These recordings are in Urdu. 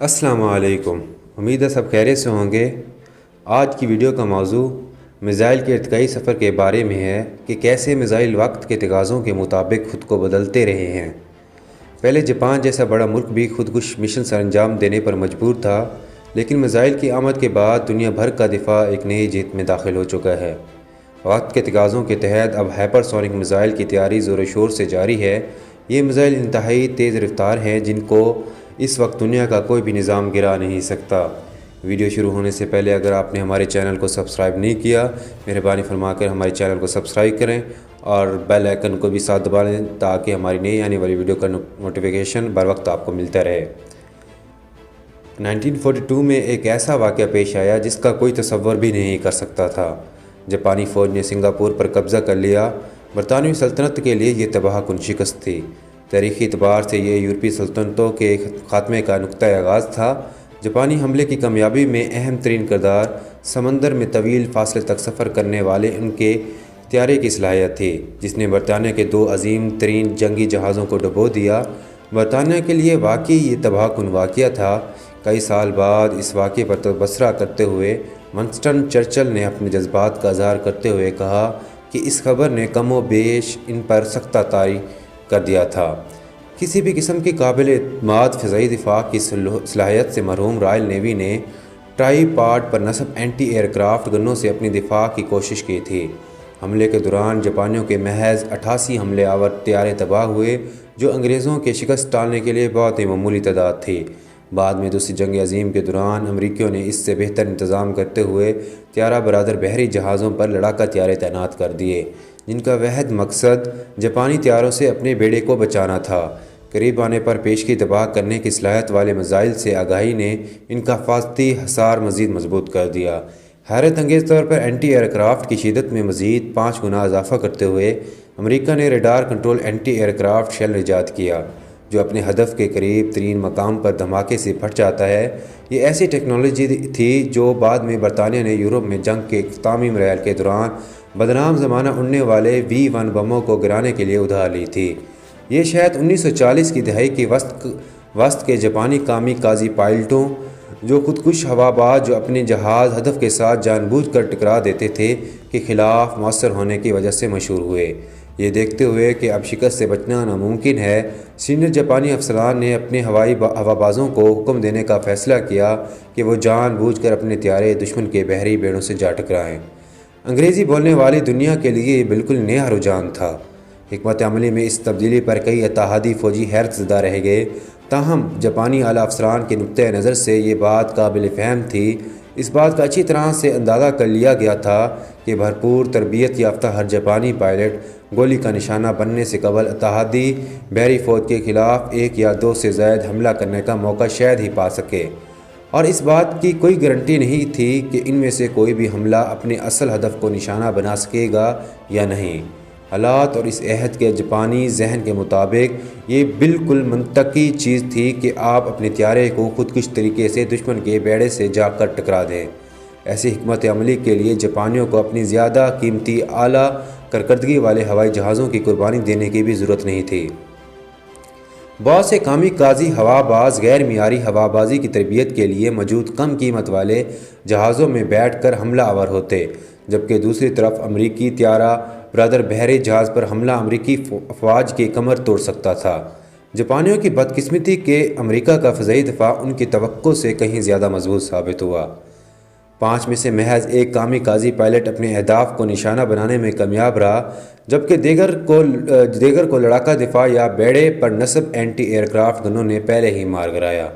السلام علیکم، امید ہے سب خیریت سے ہوں گے۔ آج کی ویڈیو کا موضوع میزائل کے ارتقائی سفر کے بارے میں ہے کہ کیسے میزائل وقت کے تقاضوں کے مطابق خود کو بدلتے رہے ہیں۔ پہلے جاپان جیسا بڑا ملک بھی خودکش مشن سر انجام دینے پر مجبور تھا، لیکن میزائل کی آمد کے بعد دنیا بھر کا دفاع ایک نئی جیت میں داخل ہو چکا ہے۔ وقت کے تقاضوں کے تحت اب ہائپر سونک میزائل کی تیاری زور و شور سے جاری ہے۔ یہ میزائل انتہائی تیز رفتار ہیں جن کو اس وقت دنیا کا کوئی بھی نظام گرا نہیں سکتا۔ ویڈیو شروع ہونے سے پہلے اگر آپ نے ہمارے چینل کو سبسکرائب نہیں کیا، مہربانی فرما کر ہمارے چینل کو سبسکرائب کریں اور بیل آئیکن کو بھی ساتھ دبا لیں تاکہ ہماری نئی آنے والی ویڈیو کا نوٹیفیکیشن بر وقت آپ کو ملتا رہے۔ 1942 میں ایک ایسا واقعہ پیش آیا جس کا کوئی تصور بھی نہیں کر سکتا تھا۔ جاپانی فوج نے سنگاپور پر قبضہ کر لیا۔ برطانوی سلطنت کے لیے یہ تباہ کن شکست تھی۔ تاریخی اعتبار سے یہ یورپی سلطنتوں کے خاتمے کا نقطۂ آغاز تھا۔ جاپانی حملے کی کامیابی میں اہم ترین کردار سمندر میں طویل فاصلے تک سفر کرنے والے ان کے طیارے کی صلاحیت تھی، جس نے برطانیہ کے 2 عظیم ترین جنگی جہازوں کو ڈبو دیا۔ برطانیہ کے لیے واقعی یہ تباہ کن واقعہ تھا۔ کئی سال بعد اس واقعے پر تبصرہ کرتے ہوئے ونسٹن چرچل نے اپنے جذبات کا اظہار کرتے ہوئے کہا کہ اس خبر نے کم و بیش ان پر سختہ طاری کر دیا تھا۔ کسی بھی قسم کی قابل اعتماد فضائی دفاع کی صلاحیت سے محروم رائل نیوی نے ٹرائی پاڈ پر نصب اینٹی ایئر کرافٹ گنوں سے اپنی دفاع کی کوشش کی تھی۔ حملے کے دوران جاپانیوں کے محض 88 حملے آور طیارے تباہ ہوئے، جو انگریزوں کے شکست ٹالنے کے لیے بہت ہی معمولی تعداد تھی۔ بعد میں دوسری جنگ عظیم کے دوران امریکیوں نے اس سے بہتر انتظام کرتے ہوئے طیارہ برادر بحری جہازوں پر لڑاکا طیارے تعینات کر دیے، جن کا واحد مقصد جاپانی طیاروں سے اپنے بیڑے کو بچانا تھا۔ قریب آنے پر پیشگی تباہ کرنے کی صلاحیت والے میزائل سے آگاہی نے ان کا حفاظتی حصار مزید مضبوط کر دیا۔ حیرت انگیز طور پر اینٹی ایئر کرافٹ کی شدت میں مزید 5 گنا اضافہ کرتے ہوئے امریکہ نے radar control anti aircraft shell ایجاد کیا، جو اپنے ہدف کے قریب ترین مقام پر دھماکے سے پھٹ جاتا ہے۔ یہ ایسی ٹیکنالوجی تھی جو بعد میں برطانیہ نے یورپ میں جنگ کے اختتامی مراحل کے دوران بدنام زمانہ اڑنے والے V1 بموں کو گرانے کے لیے ادھار لی تھی۔ یہ شاید 1940 کی دہائی کے وسط کے جاپانی کامی کازی پائلٹوں، جو خودکش ہوا باز جو اپنے جہاز ہدف کے ساتھ جان بوجھ کر ٹکرا دیتے تھے، کے خلاف مؤثر ہونے کی وجہ سے مشہور ہوئے۔ یہ دیکھتے ہوئے کہ اب شکست سے بچنا ناممکن ہے، سینئر جاپانی افسران نے اپنے ہوا بازوں کو حکم دینے کا فیصلہ کیا کہ وہ جان بوجھ کر اپنے طیارے دشمن کے بحری بیڑوں سے جا ٹکرائیں۔ انگریزی بولنے والی دنیا کے لیے یہ بالکل نیا رجحان تھا۔ حکمت عملی میں اس تبدیلی پر کئی اتحادی فوجی حیرت زدہ رہ گئے، تاہم جاپانی اعلیٰ افسران کے نقطۂ نظر سے یہ بات قابل فہم تھی۔ اس بات کا اچھی طرح سے اندازہ کر لیا گیا تھا کہ بھرپور تربیت یافتہ ہر جاپانی پائلٹ گولی کا نشانہ بننے سے قبل اتحادی بحری فوج کے خلاف 1 یا 2 سے زائد حملہ کرنے کا موقع شاید ہی پا سکے، اور اس بات کی کوئی گارنٹی نہیں تھی کہ ان میں سے کوئی بھی حملہ اپنے اصل ہدف کو نشانہ بنا سکے گا یا نہیں۔ حالات اور اس عہد کے جاپانی ذہن کے مطابق یہ بالکل منطقی چیز تھی کہ آپ اپنے طیارے کو خودکش طریقے سے دشمن کے بیڑے سے جا کر ٹکرا دیں۔ ایسی حکمت عملی کے لیے جاپانیوں کو اپنی زیادہ قیمتی اعلیٰ کارکردگی والے ہوائی جہازوں کی قربانی دینے کی بھی ضرورت نہیں تھی۔ بہت سے کامی کازی ہوا باز غیر معیاری ہوا بازی کی تربیت کے لیے موجود کم قیمت والے جہازوں میں بیٹھ کر حملہ آور ہوتے، جبکہ دوسری طرف امریکی طیارہ برادر بحری جہاز پر حملہ امریکی افواج کی کمر توڑ سکتا تھا۔ جاپانیوں کی بدقسمتی کہ امریکہ کا فضائی دفاع ان کی توقع سے کہیں زیادہ مضبوط ثابت ہوا۔ 5 میں سے محض 1 کامی کازی پائلٹ اپنے اہداف کو نشانہ بنانے میں کامیاب رہا، جبکہ دیگر کو لڑاکا دفاع یا بیڑے پر نصب اینٹی ایئر کرافٹ گنوں نے پہلے ہی مار گرایا۔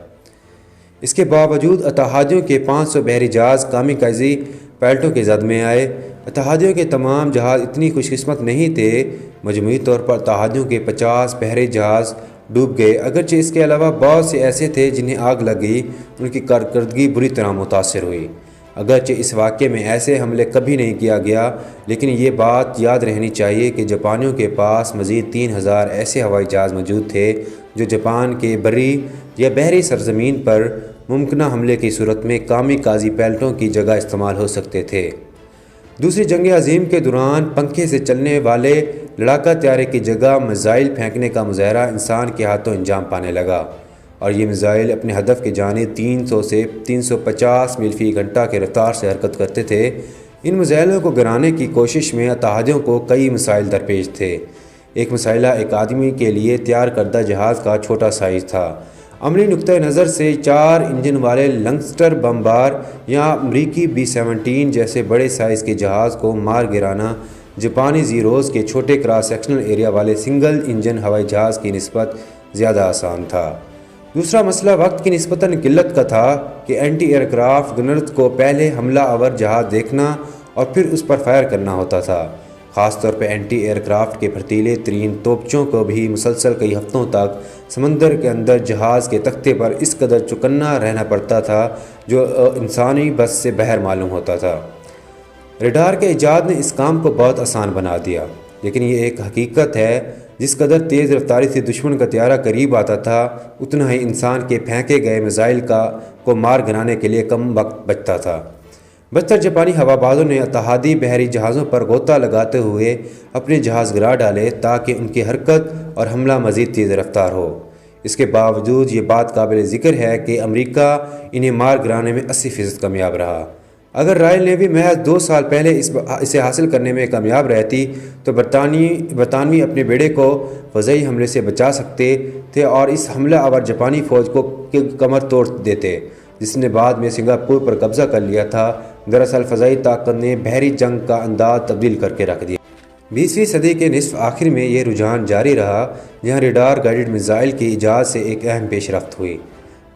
اس کے باوجود اتحادیوں کے 500 بحری جہاز کامی کازی پائلٹوں کے زد میں آئے۔ اتحادیوں کے تمام جہاز اتنی خوش قسمت نہیں تھے۔ مجموعی طور پر اتحادیوں کے 50 بحری جہاز ڈوب گئے، اگرچہ اس کے علاوہ بہت سے ایسے تھے جنہیں آگ لگ گئی، ان کی کارکردگی بری طرح متاثر ہوئی۔ اگرچہ اس واقعے میں ایسے حملے کبھی نہیں کیا گیا، لیکن یہ بات یاد رہنی چاہیے کہ جاپانیوں کے پاس مزید 3000 ایسے ہوائی جہاز موجود تھے جو جاپان کے بری یا بحری سرزمین پر ممکنہ حملے کی صورت میں کامی کازی پائلٹوں کی جگہ استعمال ہو سکتے تھے۔ دوسری جنگ عظیم کے دوران پنکھے سے چلنے والے لڑاکا طیارے کی جگہ میزائل پھینکنے کا مظاہرہ انسان کے ہاتھوں انجام پانے لگا۔ اور یہ میزائل اپنے ہدف کی جانب 300 سے 350 میل فی گھنٹہ کے رفتار سے حرکت کرتے تھے۔ ان میزائلوں کو گرانے کی کوشش میں اتحادیوں کو کئی مسائل درپیش تھے۔ ایک مسئلہ ایک آدمی کے لیے تیار کردہ جہاز کا چھوٹا سائز تھا۔ عملی نقطۂ نظر سے 4 انجن والے لنگسٹر بمبار یا امریکی B-17 جیسے بڑے سائز کے جہاز کو مار گرانا جاپانی زیروز کے چھوٹے کراس سیکشنل ایریا والے سنگل انجن ہوائی جہاز کی نسبت زیادہ آسان تھا۔ دوسرا مسئلہ وقت کی نسبتاً قلت کا تھا کہ اینٹی ایئر کرافٹ گنرز کو پہلے حملہ آور جہاز دیکھنا اور پھر اس پر فائر کرنا ہوتا تھا۔ خاص طور پہ اینٹی ایئر کرافٹ کے پھرتیلے ترین توپچوں کو بھی مسلسل کئی ہفتوں تک سمندر کے اندر جہاز کے تختے پر اس قدر چکنا رہنا پڑتا تھا جو انسانی بس سے باہر معلوم ہوتا تھا۔ ریڈار کے ایجاد نے اس کام کو بہت آسان بنا دیا، لیکن یہ ایک حقیقت ہے جس قدر تیز رفتاری سے دشمن کا طیارہ قریب آتا تھا اتنا ہی انسان کے پھینکے گئے میزائل کو مار گرانے کے لیے کم وقت بچتا تھا۔ بدتر جاپانی ہوا بازوں نے اتحادی بحری جہازوں پر غوطہ لگاتے ہوئے اپنے جہاز گرا ڈالے تاکہ ان کی حرکت اور حملہ مزید تیز رفتار ہو۔ اس کے باوجود یہ بات قابل ذکر ہے کہ امریکہ انہیں مار گرانے میں 80% کامیاب رہا۔ اگر رائل نیوی محض 2 سال پہلے اسے حاصل کرنے میں کامیاب رہتی تو برطانوی اپنے بیڑے کو فضائی حملے سے بچا سکتے تھے اور اس حملہ آور جاپانی فوج کو کمر توڑ دیتے جس نے بعد میں سنگاپور پر قبضہ کر لیا تھا۔ دراصل فضائی طاقت نے بحری جنگ کا انداز تبدیل کر کے رکھ دیا۔ 20ویں صدی کے نصف آخر میں یہ رجحان جاری رہا جہاں ریڈار گائیڈڈ میزائل کی ایجاد سے ایک اہم پیش رفت ہوئی۔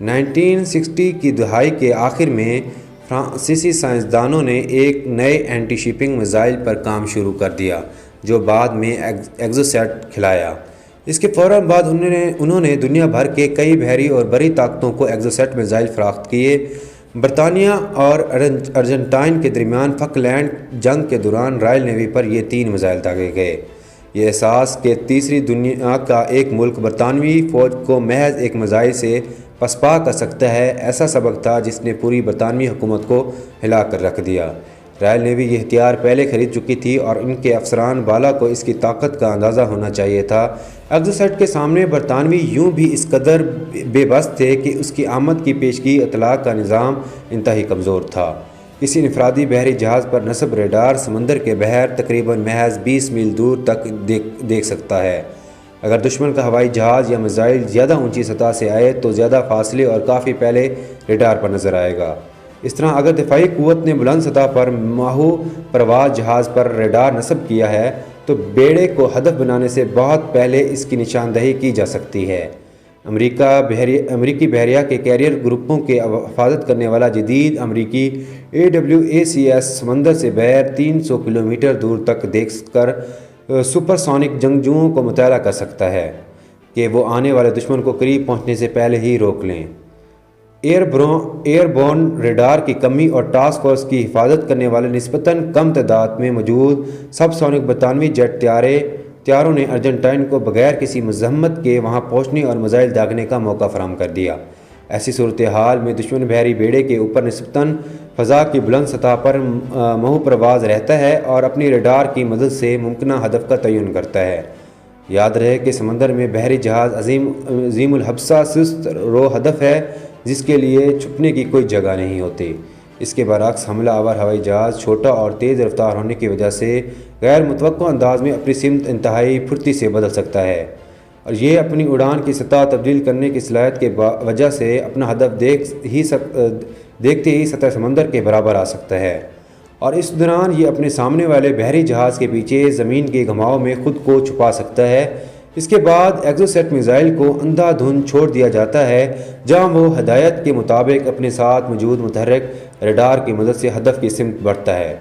1960 کی دہائی کے آخر میں فرانسیسی سائنسدانوں نے ایک نئے اینٹی شپنگ میزائل پر کام شروع کر دیا جو بعد میں ایگزوسیٹ کھلایا۔ اس کے فوراً بعد انہوں نے دنیا بھر کے کئی بحری اور بری طاقتوں کو ایگزوسیٹ میزائل فراخت کیے۔ برطانیہ اور ارجنٹائن کے درمیان فکلینڈ جنگ کے دوران رائل نیوی پر یہ 3 میزائل داغے گئے۔ یہ احساس کہ تیسری دنیا کا ایک ملک برطانوی فوج کو محض ایک میزائل سے پسپا کر سکتا ہے ایسا سبق تھا جس نے پوری برطانوی حکومت کو ہلا کر رکھ دیا۔ رائل نیوی یہ ہتھیار پہلے خرید چکی تھی اور ان کے افسران بالا کو اس کی طاقت کا اندازہ ہونا چاہیے تھا۔ ایگزوسیٹ کے سامنے برطانوی یوں بھی اس قدر بے بس تھے کہ اس کی آمد کی پیشگی اطلاع کا نظام انتہائی کمزور تھا۔ کسی انفرادی بحری جہاز پر نصب ریڈار سمندر کے بحر تقریباً محض 20 میل دور تک دیکھ سکتا ہے۔ اگر دشمن کا ہوائی جہاز یا میزائل زیادہ اونچی سطح سے آئے تو زیادہ فاصلے اور کافی پہلے ریڈار پر نظر آئے گا۔ اس طرح اگر دفاعی قوت نے بلند سطح پر ماہو پرواز جہاز پر ریڈار نصب کیا ہے تو بیڑے کو ہدف بنانے سے بہت پہلے اس کی نشاندہی کی جا سکتی ہے۔ امریکی بحریہ کے کیریئر گروپوں کے حفاظت کرنے والا جدید امریکی AWACS سمندر سے باہر 300 کلومیٹر دور تک دیکھ کر سپر سونک جنگجوؤں کو مطالعہ کر سکتا ہے کہ وہ آنے والے دشمن کو قریب پہنچنے سے پہلے ہی روک لیں۔ ایئر بورن ریڈار کی کمی اور ٹاسک فورس کی حفاظت کرنے والے نسبتاً کم تعداد میں موجود سب سونک برطانوی جیٹ طیاروں نے ارجنٹائن کو بغیر کسی مزاحمت کے وہاں پہنچنے اور میزائل داغنے کا موقع فراہم کر دیا۔ ایسی صورتحال میں دشمن بحری بیڑے کے اوپر نسبتاً فضا کی بلند سطح پر ماہو پرواز رہتا ہے اور اپنی ریڈار کی مدد سے ممکنہ ہدف کا تعین کرتا ہے۔ یاد رہے کہ سمندر میں بحری جہاز عظیم الحبسہ سست رو ہدف ہے جس کے لیے چھپنے کی کوئی جگہ نہیں ہوتی۔ اس کے برعکس حملہ آور ہوائی جہاز چھوٹا اور تیز رفتار ہونے کی وجہ سے غیر متوقع انداز میں اپنی سمت انتہائی پھرتی سے بدل سکتا ہے اور یہ اپنی اڑان کی سطح تبدیل کرنے کی صلاحیت کی وجہ سے اپنا ہدف دیکھتے ہی سطح سمندر کے برابر آ سکتا ہے اور اس دوران یہ اپنے سامنے والے بحری جہاز کے پیچھے زمین کے گھماؤ میں خود کو چھپا سکتا ہے۔ اس کے بعد ایگزوسیٹ میزائل کو اندھا دھند چھوڑ دیا جاتا ہے جہاں وہ ہدایت کے مطابق اپنے ساتھ موجود متحرک ریڈار کی مدد سے ہدف کی سمت بڑھتا ہے۔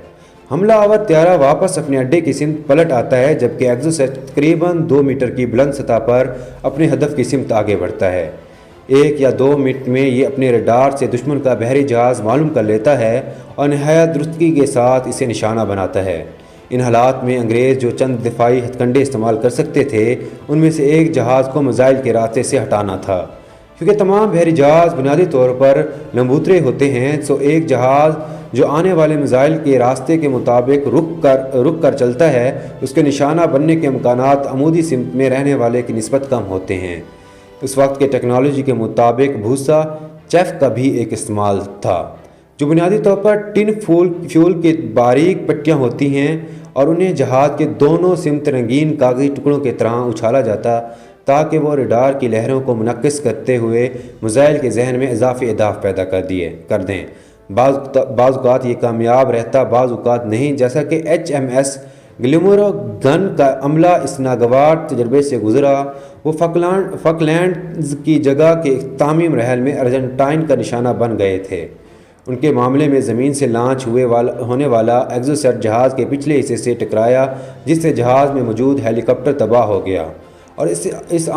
حملہ آور طیارہ واپس اپنے اڈے کی سمت پلٹ آتا ہے جبکہ ایگزوسیٹ تقریباً 2 میٹر کی بلند سطح پر اپنے ہدف کی سمت آگے بڑھتا ہے۔ 1 یا 2 منٹ میں یہ اپنے ریڈار سے دشمن کا بحری جہاز معلوم کر لیتا ہے اور نہایت درستگی کے ساتھ اسے نشانہ بناتا ہے۔ ان حالات میں انگریز جو چند دفاعی ہتھ کنڈے استعمال کر سکتے تھے ان میں سے ایک جہاز کو میزائل کے راستے سے ہٹانا تھا۔ کیونکہ تمام بحری جہاز بنیادی طور پر لمبوترے ہوتے ہیں سو ایک جہاز جو آنے والے میزائل کے راستے کے مطابق رک کر چلتا ہے اس کے نشانہ بننے کے امکانات عمودی سمت میں رہنے والے کی نسبت کم ہوتے ہیں۔ اس وقت کے ٹیکنالوجی کے مطابق بھوسا چیف کا بھی ایک استعمال تھا، جو بنیادی طور پر ٹن فیول کی باریک پٹیاں ہوتی ہیں اور انہیں جہاز کے دونوں سمت رنگین کاغذی ٹکڑوں کی طرح اچھالا جاتا تاکہ وہ ریڈار کی لہروں کو منعکس کرتے ہوئے میزائل کے ذہن میں اضافی اہداف پیدا کر دیں۔ بعض اوقات یہ کامیاب رہتا، بعض اوقات نہیں، جیسا کہ HMS گلیمورو گن کا عملہ اس ناگوار تجربے سے گزرا۔ وہ فاکلینڈز کی جگہ کے اختتامی مراحل میں ارجنٹائن کا نشانہ بن گئے تھے۔ ان کے معاملے میں زمین سے لانچ ہونے والا ایگزوسیٹ جہاز کے پچھلے حصے سے ٹکرایا، جس سے جہاز میں موجود ہیلی کاپٹر تباہ ہو گیا، اور اس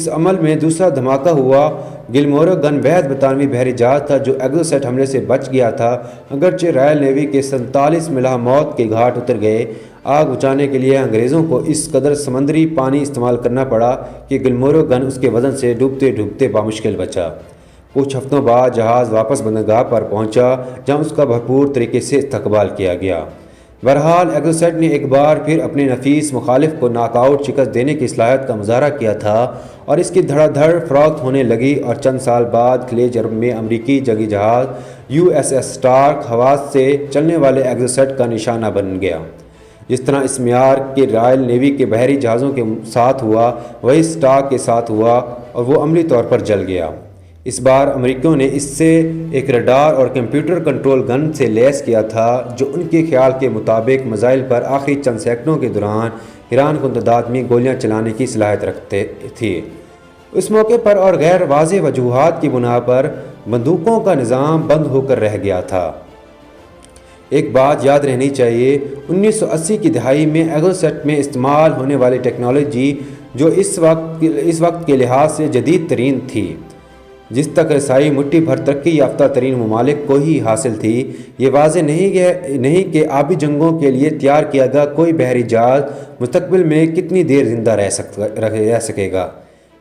عمل میں دوسرا دھماکہ ہوا۔ گلمورو گن محض برطانوی بحری جہاز تھا جو ایگزوسیٹ حملے سے بچ گیا تھا، اگرچہ رائل نیوی کے 47 ملاح موت کے گھاٹ اتر گئے۔ آگ بچانے کے لیے انگریزوں کو اس قدر سمندری پانی استعمال کرنا پڑا کہ گلمورو گن اس کے وزن سے ڈوبتے ڈوبتے بامشکل بچا۔ کچھ ہفتوں بعد جہاز واپس بندرگاہ پر پہنچا، جہاں اس کا بھرپور طریقے سے استقبال کیا گیا۔ بہرحال ایگزوسیٹ نے ایک بار پھر اپنے نفیس مخالف کو ناک آؤٹ شکست دینے کی صلاحیت کا مظاہرہ کیا تھا، اور اس کی دھڑا دھڑ فروخت ہونے لگی، اور چند سال بعد خلیج عرب میں امریکی جنگی جہاز USS اسٹارک حواس سے چلنے والے ایگزوسیٹ کا نشانہ بن گیا۔ جس طرح اس معیار کے رائل نیوی کے بحری جہازوں کے ساتھ ہوا، وہی اسٹارک کے ساتھ ہوا، اور وہ عملی طور پر جل گیا۔ اس بار امریکیوں نے اس سے ایک ریڈار اور کمپیوٹر کنٹرول گن سے لیس کیا تھا، جو ان کے خیال کے مطابق میزائل پر آخری چند سیکنڈوں کے دوران حیران کن تعداد میں گولیاں چلانے کی صلاحیت رکھتے تھے۔ اس موقع پر اور غیر واضح وجوہات کی بنا پر بندوقوں کا نظام بند ہو کر رہ گیا تھا۔ ایک بات یاد رہنی چاہیے، 1980 کی دہائی میں ایگزوسیٹ میں استعمال ہونے والی ٹیکنالوجی جو اس وقت کے لحاظ سے جدید ترین تھی، جس تک رسائی مٹھی بھر ترقی یافتہ ترین ممالک کو ہی حاصل تھی، یہ واضح نہیں کہ آبی جنگوں کے لیے تیار کیا گیا کوئی بحری جہاز مستقبل میں کتنی دیر زندہ رہ سکے گا۔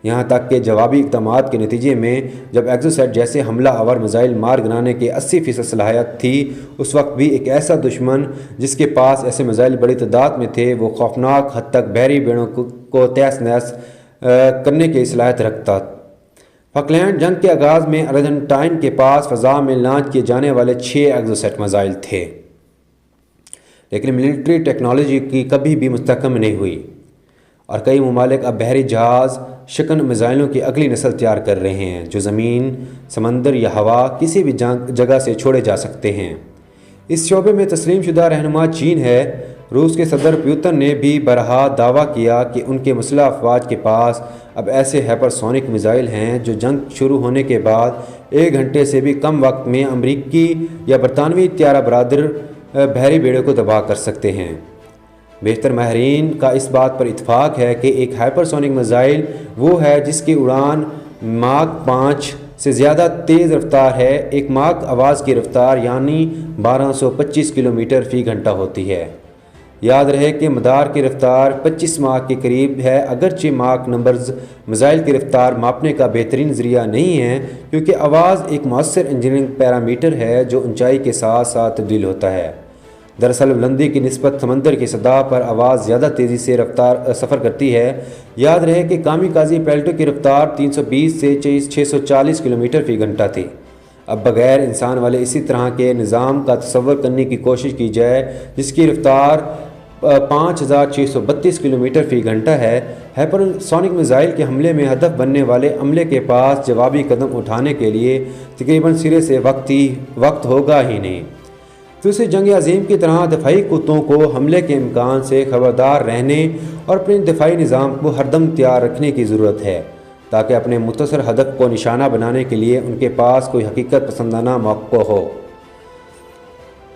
یہاں تک کہ جوابی اقدامات کے نتیجے میں جب ایگزوسیٹ جیسے حملہ آور میزائل مار گرانے کی 80% صلاحیت تھی، اس وقت بھی ایک ایسا دشمن جس کے پاس ایسے میزائل بڑی تعداد میں تھے، وہ خوفناک حد تک بحری بیڑوں کو تہس نہس کرنے کی صلاحیت رکھتا۔ فاکلینڈ جنگ کے آغاز میں ارجنٹائن کے پاس فضا میں لانچ کیے جانے والے 6 ایگزوسیٹ میزائل تھے، لیکن ملٹری ٹیکنالوجی کی کبھی بھی مستحکم نہیں ہوئی، اور کئی ممالک اب بحری جہاز شکن میزائلوں کی اگلی نسل تیار کر رہے ہیں، جو زمین، سمندر یا ہوا کسی بھی جگہ سے چھوڑے جا سکتے ہیں۔ اس شعبے میں تسلیم شدہ رہنما چین ہے۔ روس کے صدر پیوتن نے بھی برہا دعویٰ کیا کہ ان کے مسلح افواج کے پاس اب ایسے ہائپر سونک میزائل ہیں جو جنگ شروع ہونے کے بعد 1 گھنٹے سے بھی کم وقت میں امریکی یا برطانوی طیارہ بردار بحری بیڑے کو تباہ کر سکتے ہیں۔ بیشتر ماہرین کا اس بات پر اتفاق ہے کہ ایک ہائپر سونک میزائل وہ ہے جس کی اڑان ماک 5 سے زیادہ تیز رفتار ہے۔ ایک ماک آواز کی رفتار یعنی 1225 کلومیٹر فی گھنٹہ ہوتی ہے۔ یاد رہے کہ مدار کی رفتار 25 ماک کے قریب ہے، اگرچہ ماک نمبرز میزائل کی رفتار ماپنے کا بہترین ذریعہ نہیں ہے، کیونکہ آواز ایک مؤثر انجینئرنگ پیرامیٹر ہے جو اونچائی کے ساتھ ساتھ تبدیل ہوتا ہے۔ دراصل بلندی کی نسبت سمندر کی سطح پر آواز زیادہ تیزی سے سفر کرتی ہے۔ یاد رہے کہ کامیکازی پیلٹوں کی رفتار 320 سے 640 کلومیٹر فی گھنٹہ تھی۔ اب بغیر انسان والے اسی طرح کے نظام کا تصور کرنے کی کوشش کی جائے جس کی رفتار 5632 کلومیٹر فی گھنٹہ ہے۔ ہائپر سونک میزائل کے حملے میں ہدف بننے والے عملے کے پاس جوابی قدم اٹھانے کے لیے تقریباً سرے سے وقت ہوگا ہی نہیں۔ دوسری جنگ عظیم کی طرح دفاعی قوتوں کو حملے کے امکان سے خبردار رہنے اور اپنے دفاعی نظام کو ہر دم تیار رکھنے کی ضرورت ہے، تاکہ اپنے مختصر ہدف کو نشانہ بنانے کے لیے ان کے پاس کوئی حقیقت پسندانہ موقع ہو۔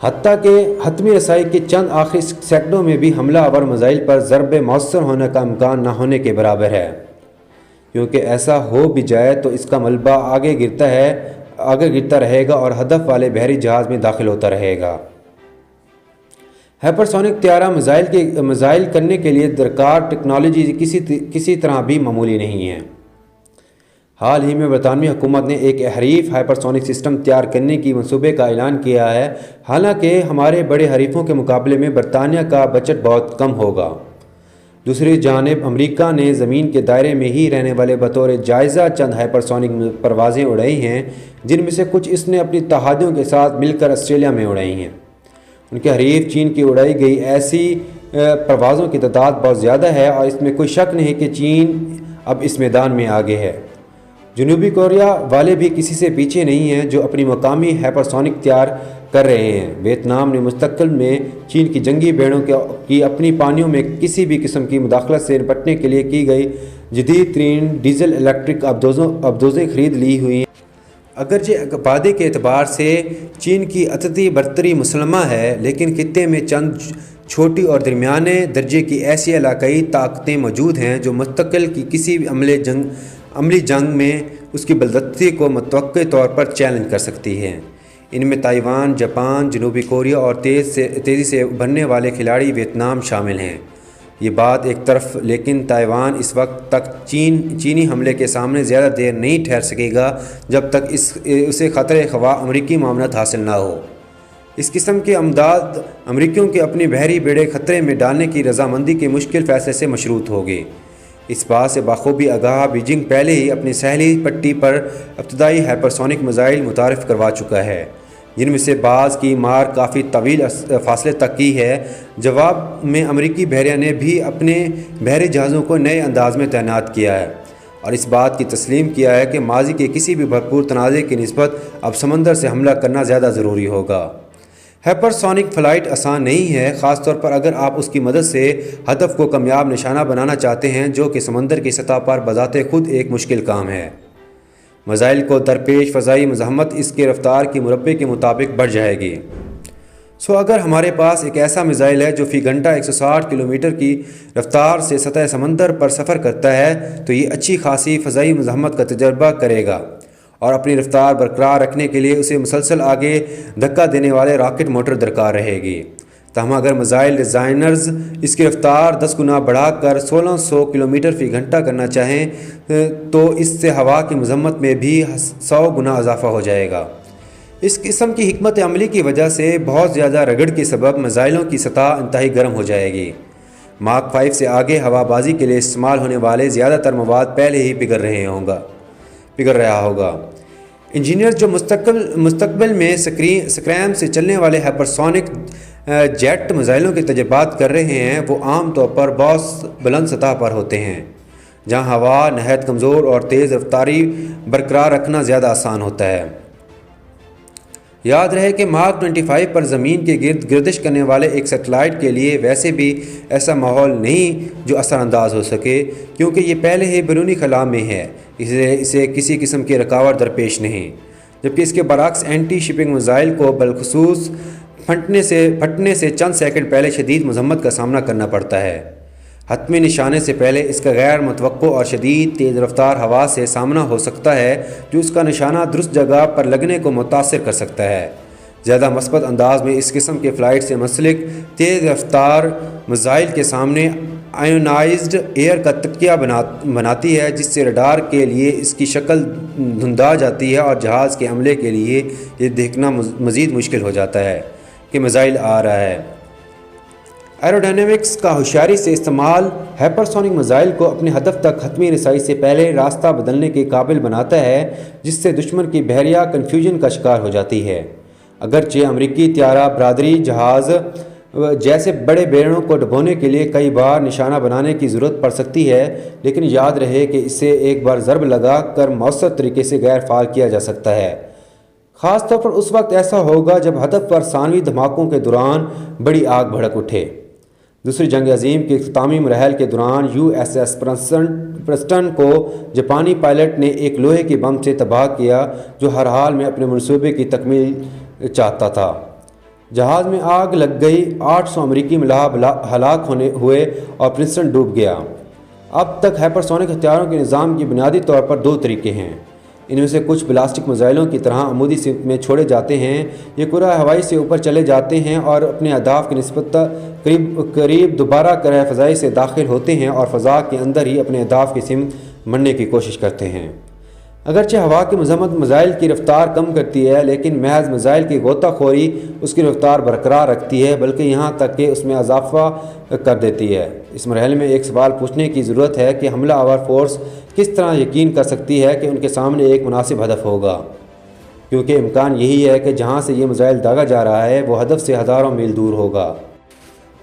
حتیٰ کہ حتمی رسائی کے چند آخری سیکنڈوں میں بھی حملہ آور میزائل پر ضرب مؤثر ہونے کا امکان نہ ہونے کے برابر ہے، کیونکہ ایسا ہو بھی جائے تو اس کا ملبہ آگے گرتا رہے گا اور ہدف والے بحری جہاز میں داخل ہوتا رہے گا۔ ہائپر سونک طیارہ میزائل کرنے کے لیے درکار ٹیکنالوجی کسی طرح بھی معمولی نہیں ہے۔ حال ہی میں برطانوی حکومت نے ایک حریف ہائپر سونک سسٹم تیار کرنے کی منصوبے کا اعلان کیا ہے، حالانکہ ہمارے بڑے حریفوں کے مقابلے میں برطانیہ کا بجٹ بہت کم ہوگا۔ دوسری جانب امریکہ نے زمین کے دائرے میں ہی رہنے والے بطور جائزہ چند ہائپرسونک پروازیں اڑائی ہیں، جن میں سے کچھ اس نے اپنی اتحادیوں کے ساتھ مل کر آسٹریلیا میں اڑائی ہیں۔ ان کے حریف چین کی اڑائی گئی ایسی پروازوں کی تعداد بہت زیادہ ہے، اور اس میں کوئی شک نہیں کہ چین اب اس میدان میں آگے ہے۔ جنوبی کوریا والے بھی کسی سے پیچھے نہیں ہیں جو اپنی مقامی ہائپرسونک تیار کر رہے ہیں۔ ویتنام نے مستقبل میں چین کی جنگی بیڑوں کی اپنی پانیوں میں کسی بھی قسم کی مداخلت سے نپٹنے کے لیے کی گئی جدید ترین ڈیزل الیکٹرک ابدوزیں خرید لی ہوئی ہیں۔ اگرچہ آبادی کے اعتبار سے چین کی عددی برتری مسلمہ ہے، لیکن خطے میں چند چھوٹی اور درمیانے درجے کی ایسی علاقائی طاقتیں موجود ہیں جو مستقل کی کسی بھی عملی جنگ میں اس کی بالادستی کو متوقع طور پر چیلنج کر سکتی ہیں۔ ان میں تائیوان، جاپان، جنوبی کوریا اور تیزی سے ابھرنے والے کھلاڑی ویتنام شامل ہیں۔ یہ بات ایک طرف، لیکن تائیوان اس وقت تک چینی حملے کے سامنے زیادہ دیر نہیں ٹھہر سکے گا جب تک اسے خطرِ خواہ امریکی معاونت حاصل نہ ہو۔ اس قسم کی امداد امریکیوں کے اپنی بحری بیڑے خطرے میں ڈالنے کی رضامندی کے مشکل فیصلے سے مشروط ہوگی۔ اس بات سے بخوبی آگاہ بیجنگ پہلے ہی اپنی ساحلی پٹی پر ابتدائی ہائپرسونک میزائل متعارف کروا چکا ہے، جن میں سے بعض کی مار کافی طویل فاصلے تک کی ہے۔ جواب میں امریکی بحریہ نے بھی اپنے بحری جہازوں کو نئے انداز میں تعینات کیا ہے اور اس بات کی تسلیم کیا ہے کہ ماضی کے کسی بھی بھرپور تنازع کی نسبت اب سمندر سے حملہ کرنا زیادہ ضروری ہوگا۔ ہائپرسونک فلائٹ آسان نہیں ہے، خاص طور پر اگر آپ اس کی مدد سے ہدف کو کامیاب نشانہ بنانا چاہتے ہیں، جو کہ سمندر کی سطح پر بذات خود ایک مشکل کام ہے۔ میزائل کو درپیش فضائی مزاحمت اس کے رفتار کی مربع کے مطابق بڑھ جائے گی۔ اگر ہمارے پاس ایک ایسا میزائل ہے جو فی گھنٹہ 160 کلومیٹر کی رفتار سے سطح سمندر پر سفر کرتا ہے، تو یہ اچھی خاصی فضائی مزاحمت کا تجربہ کرے گا اور اپنی رفتار برقرار رکھنے کے لیے اسے مسلسل آگے دھکا دینے والے راکٹ موٹر درکار رہے گی۔ تاہم اگر میزائل ڈیزائنرز اس کی رفتار 10 گنا بڑھا کر 1600 کلومیٹر فی گھنٹہ کرنا چاہیں تو اس سے ہوا کی مزاحمت میں بھی 100 گنا اضافہ ہو جائے گا۔ اس قسم کی حکمت عملی کی وجہ سے بہت زیادہ رگڑ کے سبب میزائلوں کی سطح انتہائی گرم ہو جائے گی۔ ماک 5 سے آگے ہوا بازی کے لیے استعمال ہونے والے زیادہ تر مواد پہلے ہی پگھل رہا ہوگا۔ انجینئرز جو مستقبل میں سکریم سے چلنے والے ہائپرسونک جیٹ میزائلوں کے تجربات کر رہے ہیں، وہ عام طور پر بہت بلند سطح پر ہوتے ہیں، جہاں ہوا نہایت کمزور اور تیز رفتاری برقرار رکھنا زیادہ آسان ہوتا ہے۔ یاد رہے کہ ماک 25 پر زمین کے گرد گردش کرنے والے ایک سیٹلائٹ کے لیے ویسے بھی ایسا ماحول نہیں جو اثر انداز ہو سکے، کیونکہ یہ پہلے ہی بیرونی خلا میں ہے، اسے کسی قسم کی رکاوٹ درپیش نہیں، جبکہ اس کے برعکس اینٹی شپنگ میزائل کو بالخصوص پھٹنے سے چند سیکنڈ پہلے شدید مزاحمت کا سامنا کرنا پڑتا ہے۔ حتمی نشانے سے پہلے اس کا غیر متوقع اور شدید تیز رفتار ہوا سے سامنا ہو سکتا ہے، جو اس کا نشانہ درست جگہ پر لگنے کو متاثر کر سکتا ہے۔ زیادہ مثبت انداز میں اس قسم کے فلائٹ سے منسلک تیز رفتار میزائل کے سامنے آئونائزڈ ایئر کا تکیہ بناتی ہے، جس سے ریڈار کے لیے اس کی شکل دھندا جاتی ہے اور جہاز کے عملے کے لیے یہ دیکھنا مزید مشکل ہو جاتا ہے کہ میزائل آ رہا ہے۔ ایروڈائنامکس کا ہوشیاری سے استعمال ہائپرسونک میزائل کو اپنے ہدف تک حتمی رسائی سے پہلے راستہ بدلنے کے قابل بناتا ہے، جس سے دشمن کی بحریہ کنفیوژن کا شکار ہو جاتی ہے۔ اگرچہ امریکی طیارہ برداری جہاز جیسے بڑے بیڑوں کو ڈبونے کے لیے کئی بار نشانہ بنانے کی ضرورت پڑ سکتی ہے، لیکن یاد رہے کہ اسے ایک بار ضرب لگا کر مؤثر طریقے سے غیر فعال کیا جا سکتا ہے۔ خاص طور پر اس وقت ایسا ہوگا جب ہدف پر ثانوی دھماکوں کے دوران بڑی آگ بھڑک اٹھے۔ دوسری جنگ عظیم کے اختتامی مراحل کے دوران USS پرسٹن کو جاپانی پائلٹ نے ایک لوہے کے بم سے تباہ کیا، جو ہر حال میں اپنے منصوبے کی تکمیل چاہتا تھا۔ جہاز میں آگ لگ گئی، 800 امریکی ملاح ہلاک ہوئے اور پرنسٹن ڈوب گیا۔ اب تک ہائپرسونک ہتھیاروں کے نظام کی بنیادی طور پر 2 طریقے ہیں۔ ان میں سے کچھ بلاسٹک میزائلوں کی طرح عمودی سمت میں چھوڑے جاتے ہیں، یہ کرۂ ہوائی سے اوپر چلے جاتے ہیں اور اپنے اہداف کی نسبت قریب دوبارہ کرۂ فضائی سے داخل ہوتے ہیں اور فضا کے اندر ہی اپنے اہداف کی سمت بڑھنے کی کوشش کرتے ہیں۔ اگرچہ ہوا کی مذمت میزائل کی رفتار کم کرتی ہے، لیکن محض میزائل کی غوطہ خوری اس کی رفتار برقرار رکھتی ہے، بلکہ یہاں تک کہ اس میں اضافہ کر دیتی ہے۔ اس مرحلے میں ایک سوال پوچھنے کی ضرورت ہے کہ حملہ آور فورس کس طرح یقین کر سکتی ہے کہ ان کے سامنے ایک مناسب ہدف ہوگا، کیونکہ امکان یہی ہے کہ جہاں سے یہ میزائل داغا جا رہا ہے وہ ہدف سے ہزاروں میل دور ہوگا۔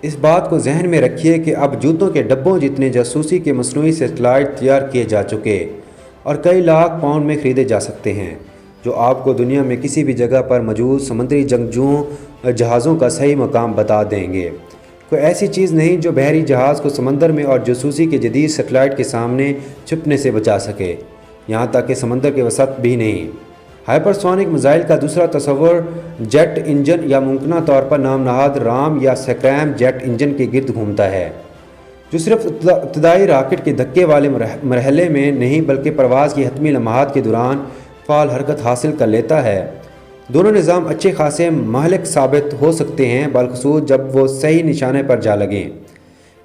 اس بات کو ذہن میں رکھیے کہ اب جوتوں کے ڈبوں جتنے جاسوسی کے مصنوعی سیٹلائٹ تیار کیے جا چکے اور کئی لاکھ پاؤنڈ میں خریدے جا سکتے ہیں، جو آپ کو دنیا میں کسی بھی جگہ پر موجود سمندری جنگجوؤں جہازوں کا صحیح مقام بتا دیں گے۔ کوئی ایسی چیز نہیں جو بحری جہاز کو سمندر میں اور جاسوسی کے جدید سیٹلائٹ کے سامنے چھپنے سے بچا سکے، یہاں تک کہ سمندر کے وسط بھی نہیں۔ ہائپر سونک میزائل کا دوسرا تصور جیٹ انجن یا ممکنہ طور پر نام نہاد رام یا سکریم جیٹ انجن کے گرد گھومتا ہے، جو صرف ابتدائی راکٹ کے دھکے والے مرحلے میں نہیں بلکہ پرواز کی حتمی لمحات کے دوران فعال حرکت حاصل کر لیتا ہے۔ دونوں نظام اچھے خاصے مہلک ثابت ہو سکتے ہیں، بالخصوص جب وہ صحیح نشانے پر جا لگیں۔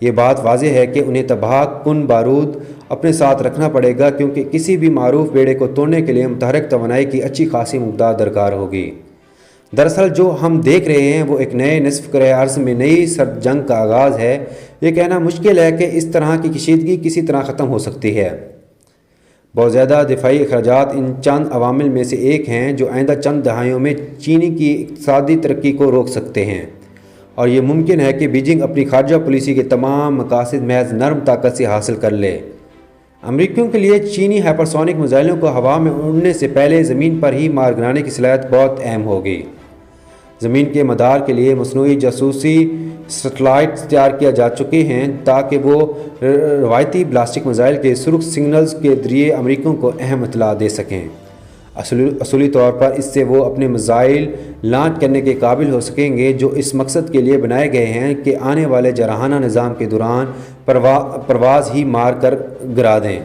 یہ بات واضح ہے کہ انہیں تباہ کن بارود اپنے ساتھ رکھنا پڑے گا، کیونکہ کسی بھی معروف بیڑے کو توڑنے کے لیے متحرک توانائی کی اچھی خاصی مقدار درکار ہوگی۔ دراصل جو ہم دیکھ رہے ہیں وہ ایک نئے نصف کرۂ ارض میں نئی سرد جنگ کا آغاز ہے۔ یہ کہنا مشکل ہے کہ اس طرح کی کشیدگی کسی طرح ختم ہو سکتی ہے۔ بہت زیادہ دفاعی اخراجات ان چند عوامل میں سے ایک ہیں جو آئندہ چند دہائیوں میں چینی کی اقتصادی ترقی کو روک سکتے ہیں، اور یہ ممکن ہے کہ بیجنگ اپنی خارجہ پالیسی کے تمام مقاصد محض نرم طاقت سے حاصل کر لے۔ امریکیوں کے لیے چینی ہائپرسونک میزائلوں کو ہوا میں اڑنے سے پہلے زمین پر ہی مار گرانے کی صلاحیت بہت اہم ہوگی۔ زمین کے مدار کے لیے مصنوعی جاسوسی سیٹلائٹ تیار کیا جا چکے ہیں تاکہ وہ روایتی بلاسٹک میزائل کے سرخ سگنلز کے ذریعے امریکیوں کو اہم اطلاع دے سکیں۔ اصولی طور پر اس سے وہ اپنے میزائل لانچ کرنے کے قابل ہو سکیں گے جو اس مقصد کے لیے بنائے گئے ہیں کہ آنے والے جارحانہ نظام کے دوران پرواز ہی مار کر گرا دیں۔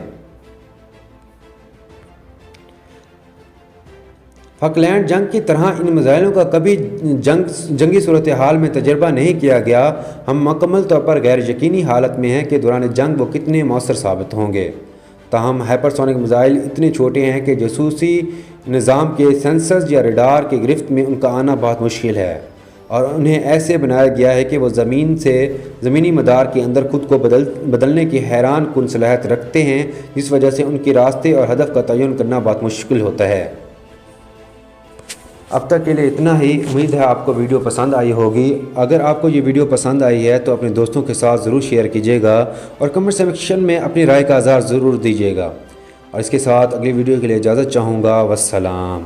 فاکلینڈ جنگ کی طرح ان میزائلوں کا کبھی جنگی صورتحال میں تجربہ نہیں کیا گیا۔ ہم مکمل طور پر غیر یقینی حالت میں ہیں کہ دوران جنگ وہ کتنے مؤثر ثابت ہوں گے۔ تاہم ہائپرسونک میزائل اتنے چھوٹے ہیں کہ جاسوسی نظام کے سینسرز یا ریڈار کی گرفت میں ان کا آنا بہت مشکل ہے، اور انہیں ایسے بنایا گیا ہے کہ وہ زمینی مدار کے اندر خود کو بدلنے کی حیران کن صلاحیت رکھتے ہیں، جس وجہ سے ان کے راستے اور ہدف کا تعین کرنا بہت مشکل ہوتا ہے۔ اب تک کے لیے اتنا ہی۔ امید ہے آپ کو ویڈیو پسند آئی ہوگی۔ اگر آپ کو یہ ویڈیو پسند آئی ہے تو اپنے دوستوں کے ساتھ ضرور شیئر کیجیے گا، اور کمنٹ سیکشن میں اپنی رائے کا اظہار ضرور دیجیے گا۔ اور اس کے ساتھ اگلی ویڈیو کے لیے اجازت چاہوں گا۔ والسلام۔